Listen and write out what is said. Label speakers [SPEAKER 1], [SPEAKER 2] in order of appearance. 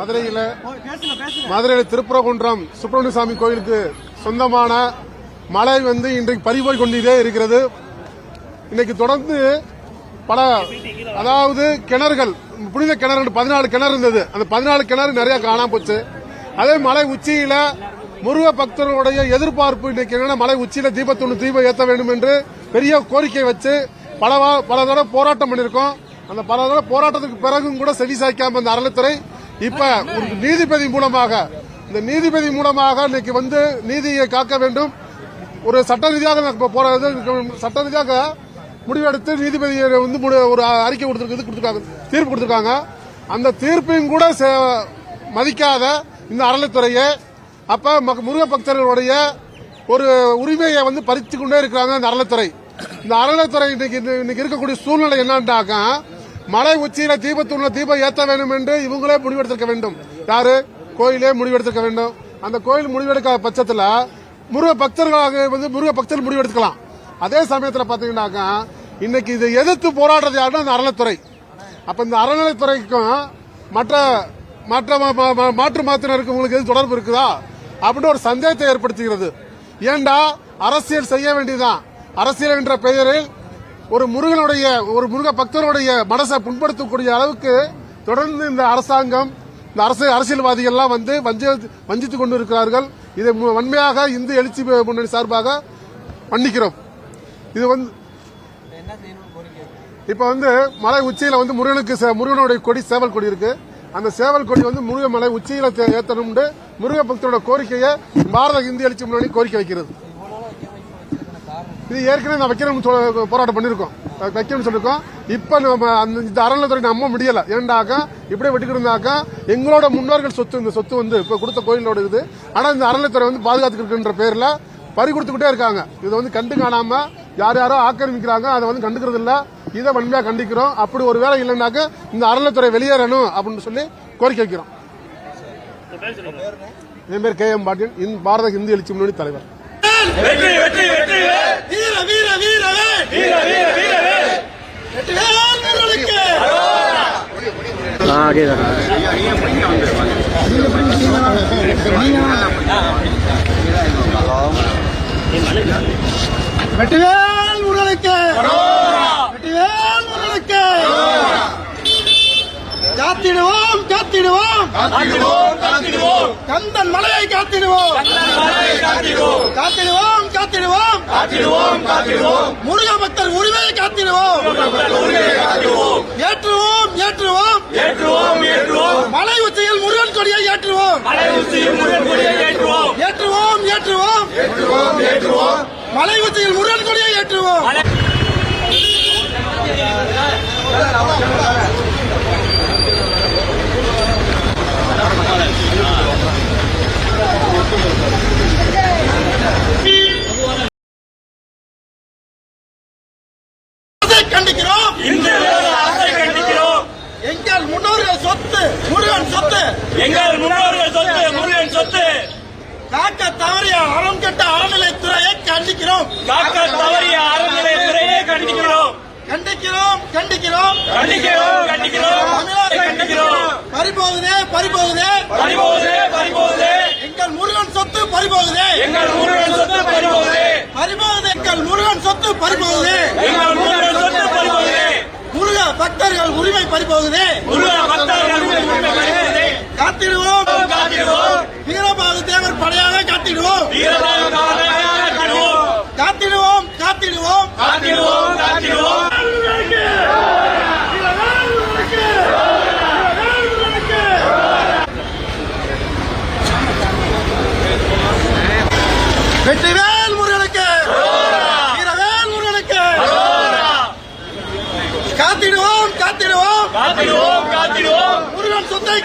[SPEAKER 1] மதுரையில திருப்பரங்குன்றம் சுப்பிரமணிய சாமி கோயிலுக்கு சொந்தமான மலை இன்றைக்கு பறிபோய் கொண்டே இருக்கிறது. இன்னைக்கு தொடர்ந்து பல அதாவது கிணறுகள், புனித கிணறுகள் 14 கிணறு இருந்தது. அந்த 14 கிணறு நிறைய காணாம போச்சு. அதே மலை உச்சியில முருக பக்தர்களுடைய எதிர்பார்ப்பு இன்னைக்கு என்னன்னா, மலை உச்சியில தீபம் ஏற்ற வேண்டும் என்று பெரிய கோரிக்கை வச்சு பல தடவை போராட்டம் பண்ணிருக்கோம். அந்த பல தடவை போராட்டத்துக்கு பிறகும் கூட செவி சாய்க்காம அந்த அறநிலைத்துறை இப்ப நீதிபதி மூலமாக இன்னைக்கு நீதியை காக்க வேண்டும், ஒரு சட்ட ரீதியாக முடிவெடுத்து நீதிபதியை ஒரு அறிக்கை தீர்ப்பு கொடுத்திருக்காங்க. அந்த தீர்ப்பையும் கூட மதிக்காத இந்த அறநிலைத்துறையை அப்ப முருக பக்தர்களுடைய ஒரு உரிமையை பறித்து கொண்டே இருக்கிறாங்க இந்த அறநிலைத்துறை. இந்த அறநிலைத்துறை இன்னைக்கு இருக்கக்கூடிய சூழ்நிலை என்னன்னாக்க, மலை உச்சியில தீபம் ஏற்ற வேண்டும் என்று இவங்களே முடிவெடுத்திருக்க வேண்டும். யாரு? கோயிலே முடிவெடுத்திருக்க வேண்டும். அந்த கோயில் முடிவெடுக்காத பட்சத்தில் முருக பக்தர்கள் முடிவெடுக்கலாம். அதே சமயத்தில் பாத்தீங்கன்னாக்கா இன்னைக்கு இதை எதிர்த்து போராடுறது யாருன்னா அந்த அறநிலைத்துறை. அப்ப இந்த அறநிலைத்துறைக்கும் மாற்று மாத்தினருக்கு உங்களுக்கு எது தொடர்பு இருக்குதா அப்படின்னு ஒரு சந்தேகத்தை ஏற்படுத்துகிறது. ஏண்டா அரசியல் செய்ய வேண்டியதான். அரசியல் என்ற பெயரில் ஒரு முருக பக்தருடைய மனசை புண்படுத்தக்கூடிய அளவுக்கு தொடர்ந்து இந்த அரசாங்கம், இந்த அரசியல்வாதிகள் எல்லாம் வஞ்சித்துக் கொண்டு இருக்கிறார்கள். இதை வன்மையாக இந்து எழுச்சி முன்னணி சார்பாக மன்னிக்கிறோம். இது இப்ப மலை உச்சியில முருகனுடைய கொடி, சேவல் கொடி இருக்கு. அந்த சேவல் கொடி முருக மலை உச்சியில ஏற்றணும் முருக பக்தரோட கோரிக்கையை பாரத இந்து எழுச்சி முன்னணி கோரிக்கை வைக்கிறது. இது ஏற்கனவே நான் வைக்கணும் போராட்டம் பண்ணிருக்கோம், வைக்கணும்னு சொல்லிருக்கோம். இப்ப இந்த அறநிலைத்துறை நம்ப முடியல. ஏண்டாக்கா இப்படியே வெட்டிக்கிட்டு இருந்தாக்கா எங்களோட முன்னோர்கள் சொத்து, இந்த சொத்து இப்ப கொடுத்த கோயிலோட இது. ஆனா இந்த அறநிலைத்துறை பாதுகாத்துக்கின்ற பேர்ல பறி கொடுத்துக்கிட்டே இருக்காங்க. இது கண்டு காணாம யாரோ ஆக்கிரமிக்கிறாங்க. அதை கண்டுக்கிறது இல்ல. இதை வன்மையா கண்டிக்கிறோம். அப்படி ஒரு வேலை இல்லைன்னாக்க இந்த அறநிலைத்துறை வெளியேறணும் அப்படின்னு சொல்லி கோரிக்கை வைக்கிறோம். என் பேர் KM பாண்டியன், பாரத இந்து எழுச்சி முன்னணி தலைவர்.
[SPEAKER 2] வெற்றி வெற்றி வெற்றி வீர வீர வீர வீர வீர வீர வெற்றிவேல் முருகனுக்கு, வெற்றிவேல் முருகனுக்கு. காத்திடுவோம் காத்திடுவோம் காத்திடுவோம், கந்தன் மலையை காத்திடுவோம் காத்திடுவோம் காத்திடுவோம் காத்திடுவோம், முருக பக்தர் உரிமையை காத்திடுவோம் ஏற்றுவோம் ஏற்றுவோம் ஏற்றுவோம், மலை உச்சியில் முருகன் கொடியை ஏற்றுவோம் ஏற்றுவோம் ஏற்றுவோம், மலை உச்சியில் முருகன் கொடியை ஏற்றுவோம். கண்டிக்கிறோம், எங்கள் முன்னோர்கள் சொத்து முருகன் சொத்து, எங்கள் முன்னோர்கள் சொத்து முருகன் சொத்து. காக்க தவறிய அறம் கெட்ட அறநிலைத்துறையை கண்டிக்கிறோம், காக்க தவறிய அறநிலைத்துறையை கண்டிக்கிறோம் கண்டிக்கிறோம் கண்டிக்கிறோம் கண்டிக்கிறோம் கண்டிக்கிறோம். பறிபோகுதே பறிபோகுதே பறிபோகுதே பறிபோகுதே, எங்கள் முருகன் சொத்து பறிபோகுதே எங்கள் முருகன் சொத்து பறிபோகுதே பறிபோகுதே, எங்கள் முருகன் சொத்து பறிபோகுதே எங்கள் முருகன் சொத்து பறிபோகுதே, முருக பக்தர்கள் உரிமை பறிபோகுதே முருக பக்தர்கள் உரிமை பறிபோகுதே. காத்திடுவோம் காத்திடுவோம், வீரபாகு தேவர் படையாக காத்திடுவோம் காத்திடுவோம் காத்திடுவோம் காத்திடுவோம் காத்திடுவோம். வெற்றிவேல் முருகனுக்கு, வீரவேல் முருகனுக்கு. காத்திடுவோம் காத்திடுவோம் காத்திடுவோம் காத்திடுவோம், முருகன் சொத்தை